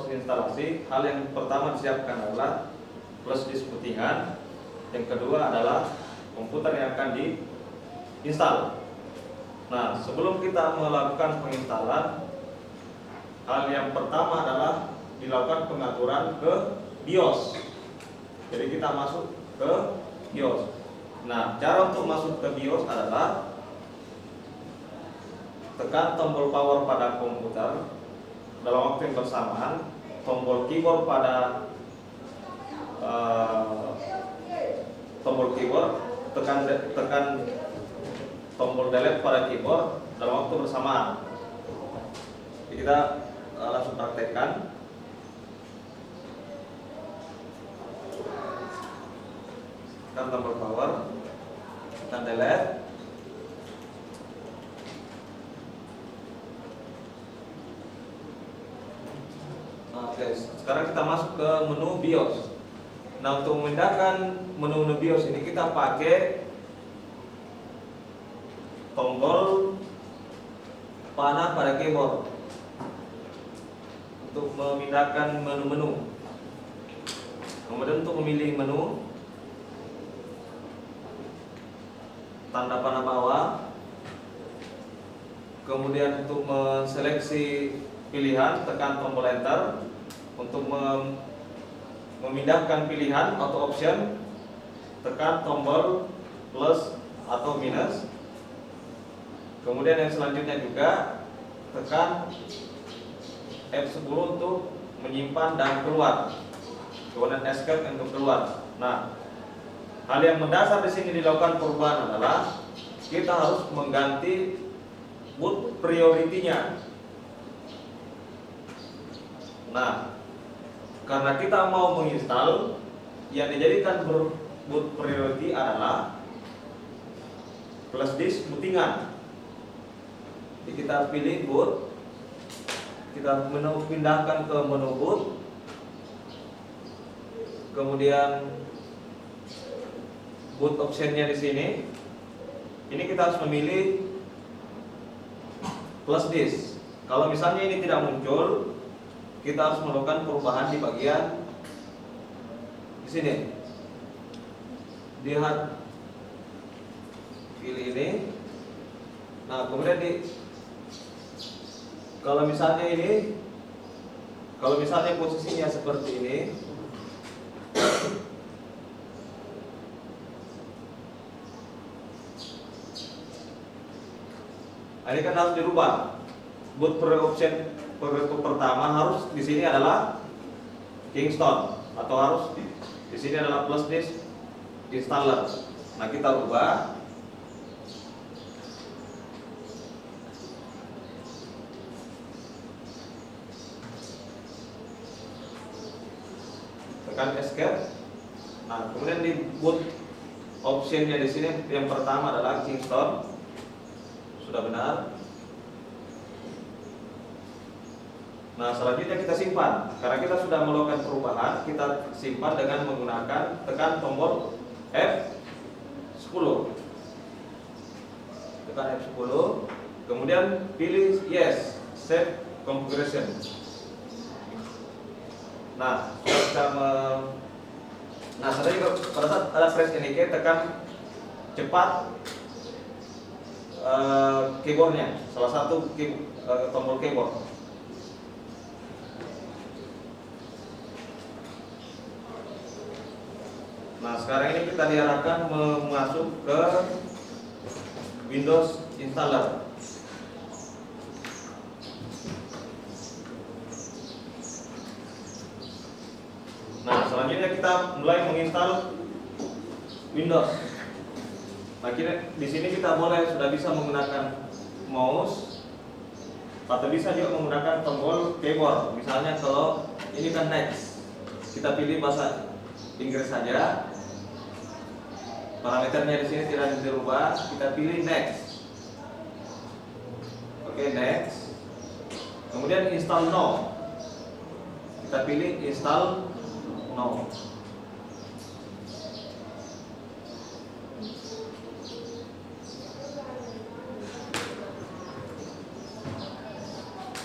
proses instalasi, hal yang pertama disiapkan adalah flash disk bootingan. Yang kedua adalah komputer yang akan diinstal. Nah, sebelum kita melakukan penginstalan, hal yang pertama adalah dilakukan pengaturan ke BIOS. Jadi kita masuk ke BIOS. Nah, cara untuk masuk ke BIOS adalah tekan tombol power pada komputer dalam waktu yang bersamaan, tombol keyboard pada tombol keyboard, tekan tombol delete pada keyboard dalam waktu bersamaan. Jadi kita langsung praktekkan. Tekan tombol power, tekan delete. Oke, sekarang kita masuk ke menu BIOS. Nah, untuk memindahkan menu-menu BIOS ini kita pakai tombol panah pada keyboard untuk memindahkan menu-menu. Kemudian untuk memilih menu, tanda panah bawah. Kemudian untuk menseleksi pilihan, tekan tombol enter. Untuk memindahkan pilihan atau option, tekan tombol plus atau minus. Kemudian yang selanjutnya juga tekan F10 untuk menyimpan dan keluar. Kemudian escape untuk keluar. Nah, hal yang mendasar di sini dilakukan perubahan adalah kita harus mengganti boot priority-nya. Nah, karena kita mau menginstal, yang dijadikan boot priority adalah flash disk bootingan. Jadi kita pilih boot, kita pindahkan ke menu boot, kemudian boot optionnya di sini. Ini kita harus memilih flash disk. Kalau misalnya ini tidak muncul, kita harus melakukan perubahan di bagian di sini. Lihat, pilih ini. Nah, kemudian kalau misalnya posisinya seperti ini, ini kan harus dirubah. Boot option pertama harus di sini adalah Kingston, atau harus di sini adalah flash disk installer. Nah, kita ubah. Tekan escape. Nah, kemudian di boot optionnya di sini yang pertama adalah Kingston. Sudah benar. Nah, selanjutnya kita simpan. Karena kita sudah melakukan perubahan, kita simpan dengan menggunakan tekan tombol F10. Tekan F10. Kemudian pilih yes, save configuration. Nah, pada saat ada press ini, tekan cepat keyboardnya, salah satu tombol keyboard. Nah, sekarang ini kita diarahkan masuk ke Windows Installer. Nah, selanjutnya kita mulai menginstal Windows. Nah, di sini kita sudah bisa menggunakan mouse atau bisa juga menggunakan tombol keyboard. Misalnya kalau ini kan next, kita pilih bahasa Inggris saja. Parameternya di sini tidak dirubah, kita pilih next. Oke, next. Kemudian install now. Kita pilih install now.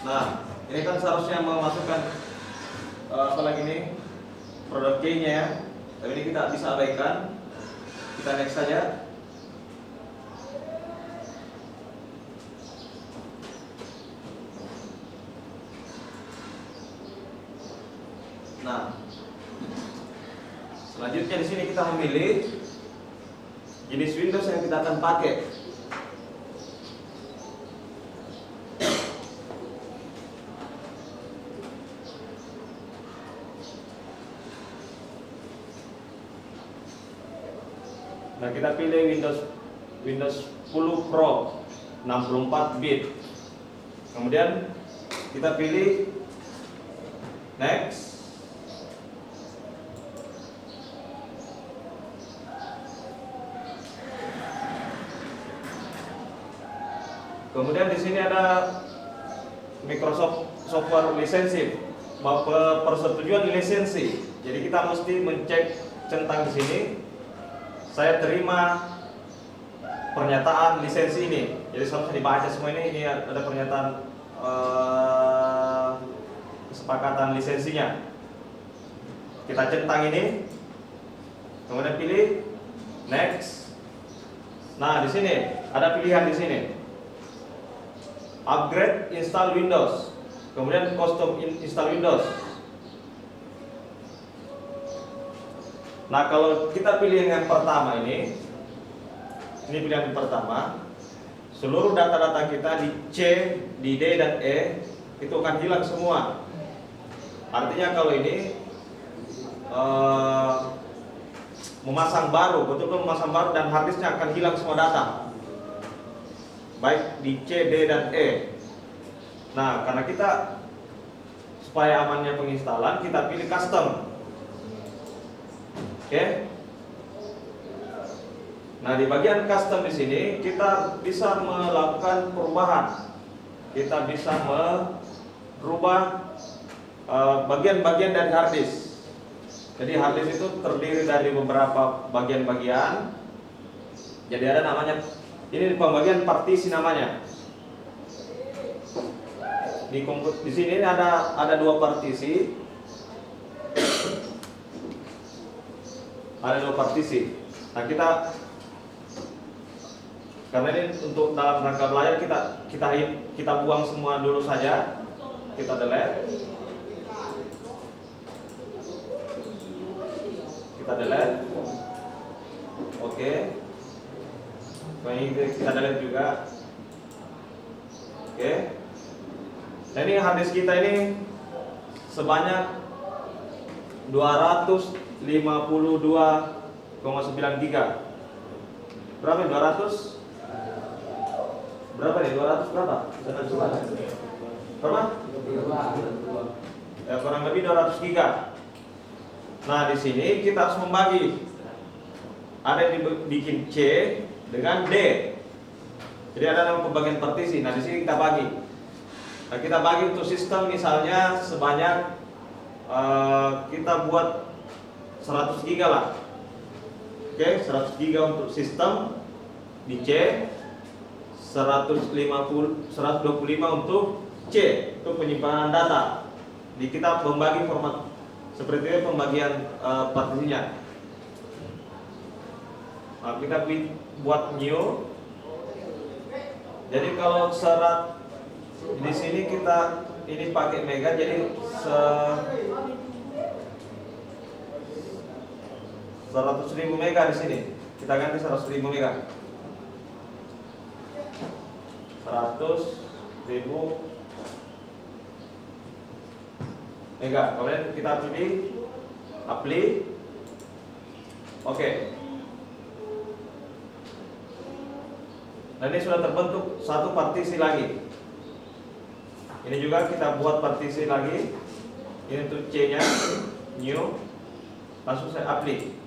Nah, ini kan seharusnya memasukkan apa lagi nih, produk key-nya ya. Tapi ini kita bisa abaikan. Kita next saja. Nah, selanjutnya di sini kita memilih jenis Windows yang kita akan pakai. Nah, kita pilih Windows 10 Pro 64 bit. Kemudian kita pilih next. Kemudian di sini ada Microsoft Software Lisensi, persetujuan lisensi. Jadi kita mesti mencek centang di sini. Saya terima pernyataan lisensi ini. Jadi seharusnya dibaca semua ini. Ini ada pernyataan kesepakatan lisensinya. Kita centang ini. Kemudian pilih next. Nah, di sini ada pilihan di sini. Upgrade install Windows, kemudian custom install Windows. Nah, kalau kita pilih yang pertama ini pilihan yang pertama, seluruh data-data kita di C, di D dan E itu akan hilang semua. Artinya kalau ini memasang baru, betul-betul memasang baru dan harddisknya akan hilang semua data, baik di C, D, dan E. Nah, karena kita supaya amannya penginstalan, kita pilih custom. Oke. Nah, di bagian custom di sini kita bisa melakukan perubahan. Kita bisa merubah bagian-bagian dari harddisk. Jadi harddisk itu terdiri dari beberapa bagian-bagian. Jadi ada namanya, ini pembagian partisi namanya. Di sini ada dua partisi. Ada dua partisi. Nah, karena ini untuk dalam rangka belajar, kita buang semua dulu saja. Kita delete. Oke. Ini kita delete juga. Oke. Nah, ini harddisk kita ini sebanyak 252,9 giga. Berapa? 200? Berapa nih? 200 berapa? Berapa? Ya, kurang lebih 200 giga. Nah, di sini kita harus membagi. Ada yang dibikin C dengan D. Jadi ada nama pembagian partisi. Nah, di sini kita bagi. Nah, kita bagi untuk sistem misalnya sebanyak kita buat 100 giga lah. Oke, 100 giga untuk sistem di C, 125 untuk C, itu penyimpanan data. Jadi kita membagi format seperti itu pembagian partisinya. Nah, kita buat new. Jadi kalau serat di sini kita ini pakai mega, jadi 100.000 mega di sini. Kita ganti 100.000 mega. 100.000 mega. Kemudian kita pilih apply. Oke. Nah, ini sudah terbentuk satu partisi lagi. Ini juga kita buat partisi lagi. Ini untuk C-nya, new. Langsung saya apply.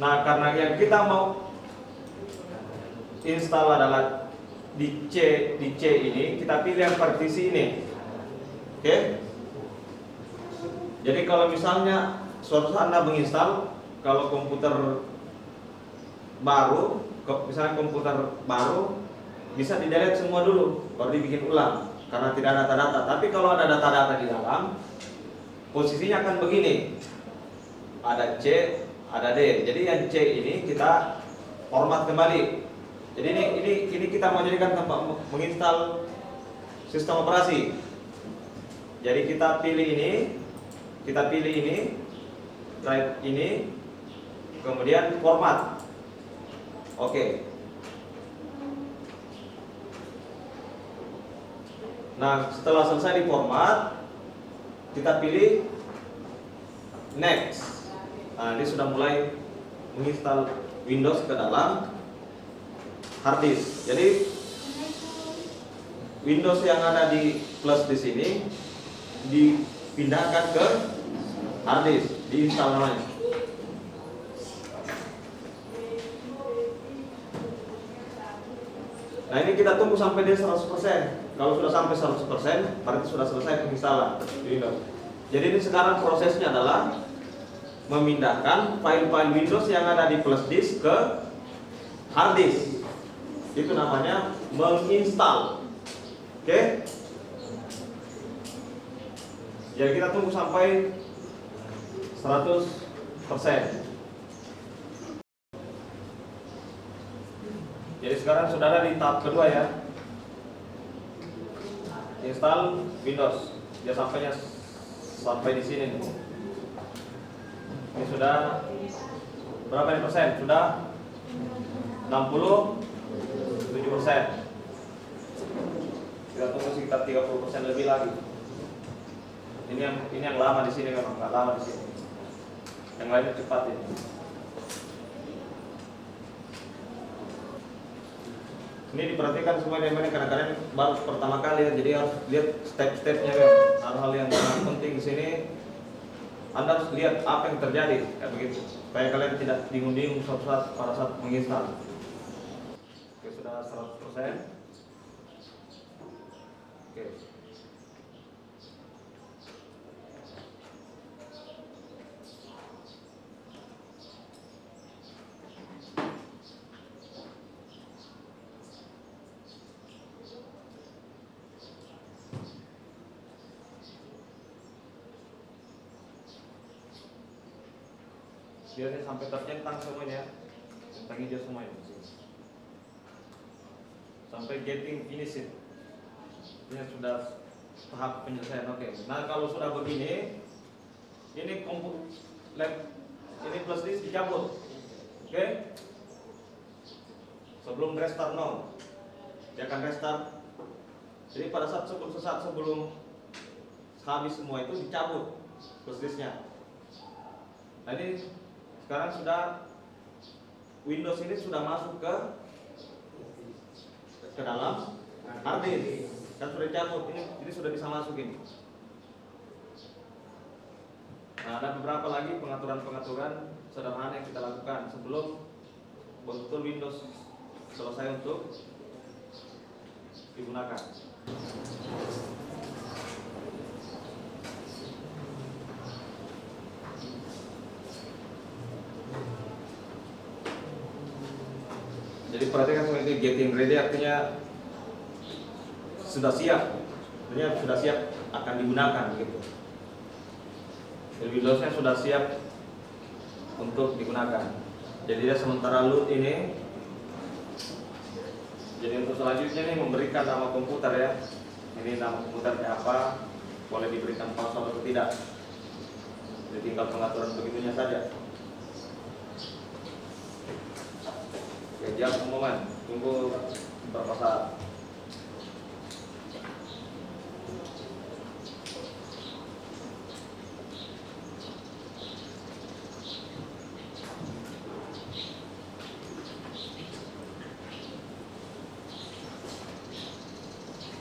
Nah, karena yang kita mau install adalah di C ini, kita pilih yang partisi ini. Oke. Jadi kalau misalnya suatu saat Anda menginstal, kalau komputer baru, misalnya komputer baru, bisa di-delete semua dulu, baru dibikin ulang. karena tidak ada data-data. Tapi kalau ada data-data di dalam, posisinya akan begini. Ada C, ada D. Jadi yang C ini kita format kembali. Jadi ini kita mau jadikan tempat menginstal sistem operasi. Jadi kita pilih ini, drive ini, kemudian format. Oke. Nah, setelah selesai di format, kita pilih next. Nah, ini sudah mulai menginstal Windows ke dalam hard disk. Jadi Windows yang ada di plus di sini dipindahkan ke hard disk, diinstal namanya. Nah, ini kita tunggu sampai dia 100%. Kalau sudah sampai 100%, berarti sudah selesai penginstalan Windows. Jadi ini sekarang prosesnya adalah memindahkan file-file Windows yang ada di flash disk ke hard disk. Itu namanya menginstal. Oke? Jadi kita tunggu sampai 100%. Jadi sekarang sudah ada di tahap kedua ya. Install Windows. Dia sampai di sini nih. Ini sudah berapa nih persen? Sudah 67%. Kita tunggu sekitar 30% lebih lagi. Ini yang lama di sini, memang nggak lama di sini. Yang lainnya cepat ini. Ini diperhatikan semuanya, kadang-kadang baru pertama kali ya, jadi harus lihat step-stepnya ya. Hal-hal yang sangat penting di sini. Anda harus lihat apa yang terjadi, kayak begitu, supaya kalian tidak bingung-bingung pada saat menginstal. Oke, sudah 100%. Oke. Dia sampai tercentang semuanya, centang hijau semuanya, sampai getting finished. Ini sudah tahap penyelesaian. Oke. Nah, kalau sudah begini, ini flash disk dicabut. Oke. Sebelum restart dia akan restart. Jadi pada saat sebelum habis semua itu dicabut flash disknya. Nah, ini sekarang sudah Windows ini sudah masuk ke dalam hard disk. Kan sudah dicabut, ini sudah bisa masuk ini. Nah, ada beberapa lagi pengaturan-pengaturan sederhana yang kita lakukan sebelum betul Windows selesai untuk digunakan. Jadi perhatikan semua ini, getting ready artinya sudah siap, artinya sudah siap akan digunakan gitu. Jadi Windowsnya sudah siap untuk digunakan. Jadi dia sementara load ini. Jadi untuk selanjutnya ini memberikan nama komputer ya. Ini nama komputernya apa, boleh diberikan password atau tidak. Jadi tinggal pengaturan begitunya saja. Oke, jam pengumuman, tunggu beberapa saat.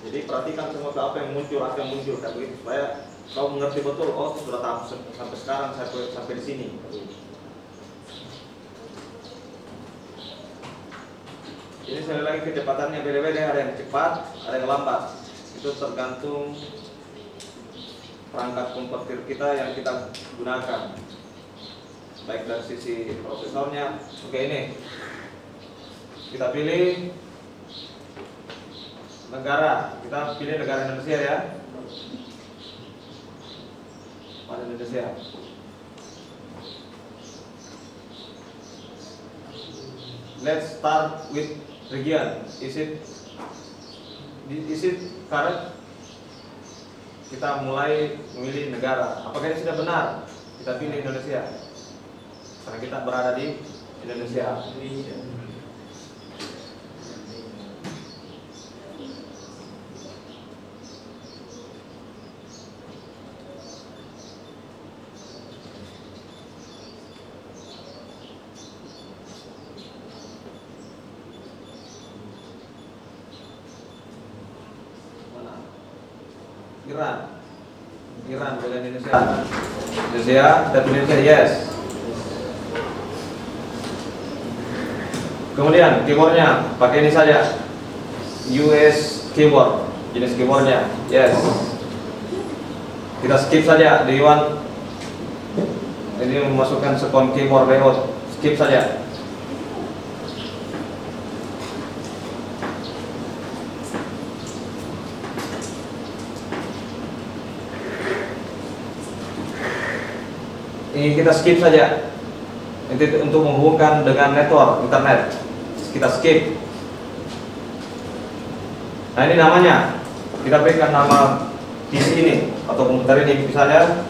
Jadi perhatikan semua apa yang muncul, supaya kau mengerti betul. Oh, sudah tahu sampai sekarang, sampai di sini. Ini sekali lagi kecepatannya beda-beda, ada yang cepat, ada yang lambat. Itu tergantung perangkat komputer kita yang kita gunakan, baik dari sisi prosesornya. Oke, ini kita pilih negara, kita pilih negara Indonesia ya. Pada Indonesia. Let's start with region. Is it correct? Kita mulai memilih negara. Apakah ini sudah benar? Kita pilih Indonesia. Karena kita berada di Indonesia. Iran dengan Indonesia. Dan Indonesia yes. Kemudian keyboardnya pakai ini saja, US keyboard, jenis keyboardnya yes. Kita skip saja di one. Ini memasukkan sekon keyboard layout, skip saja. Ini kita skip saja. Itu untuk menghubungkan dengan network internet. Kita skip. Nah ini namanya. Kita berikan nama PC ini atau komputer ini misalnya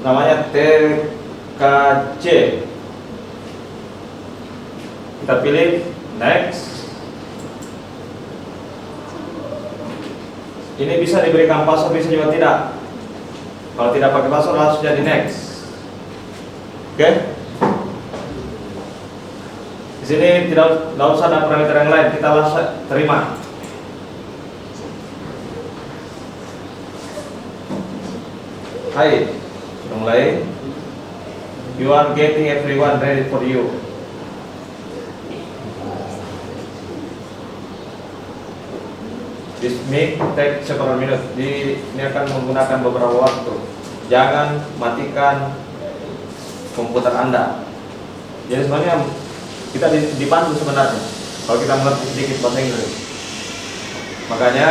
namanya TKC. Kita pilih next. Ini bisa diberikan password, bisa juga tidak. Kalau tidak pakai password langsung jadi next. Oke? Di sini tidak usah ada parameter yang lain, kita langsung terima. Hai, sudah mulai. You are getting everyone ready for you. This may take several minutes. Ini akan menggunakan beberapa waktu. Jangan matikan komputer Anda. Jadi sebenarnya kita dibantu sebenarnya kalau kita mengerti sedikit bahasa Inggris. Makanya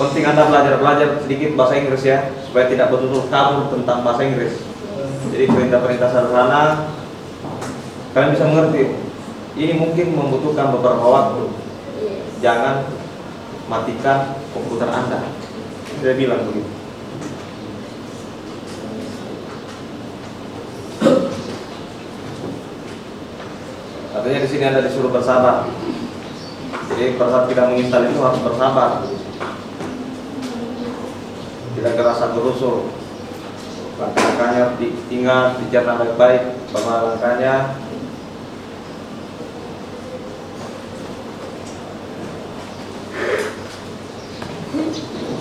penting Anda belajar sedikit bahasa Inggris ya, supaya tidak betul-betul kabur tentang bahasa Inggris. Jadi perintah-perintah sederhana kalian bisa mengerti. Ini mungkin membutuhkan beberapa waktu. Jangan matikan komputer Anda. Saya bilang begitu. Artinya di sini Anda disuruh bersabar. Jadi pada saat kita menginstal itu harus bersabar. Tidak kerasa gerusul. Langkah-langkahnya diingat, dicatat baik-baik. Bagaimana langkahnya?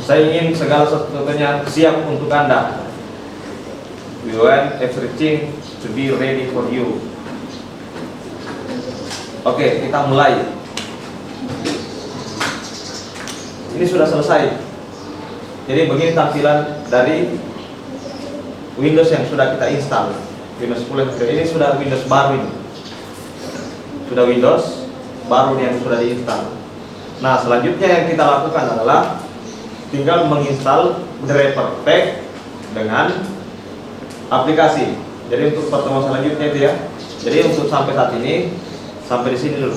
Saya ingin segala sesuatunya siap untuk Anda. We want everything to be ready for you. Oke, kita mulai. Ini sudah selesai. Jadi begini tampilan dari Windows yang sudah kita install. Windows 10. Ini sudah Windows baru ini. Sudah Windows baru yang sudah diinstal. Nah, selanjutnya yang kita lakukan adalah tinggal menginstal driver pack dengan aplikasi. Jadi untuk pertemuan selanjutnya itu ya. Jadi untuk sampai saat ini, sampai di sini dulu.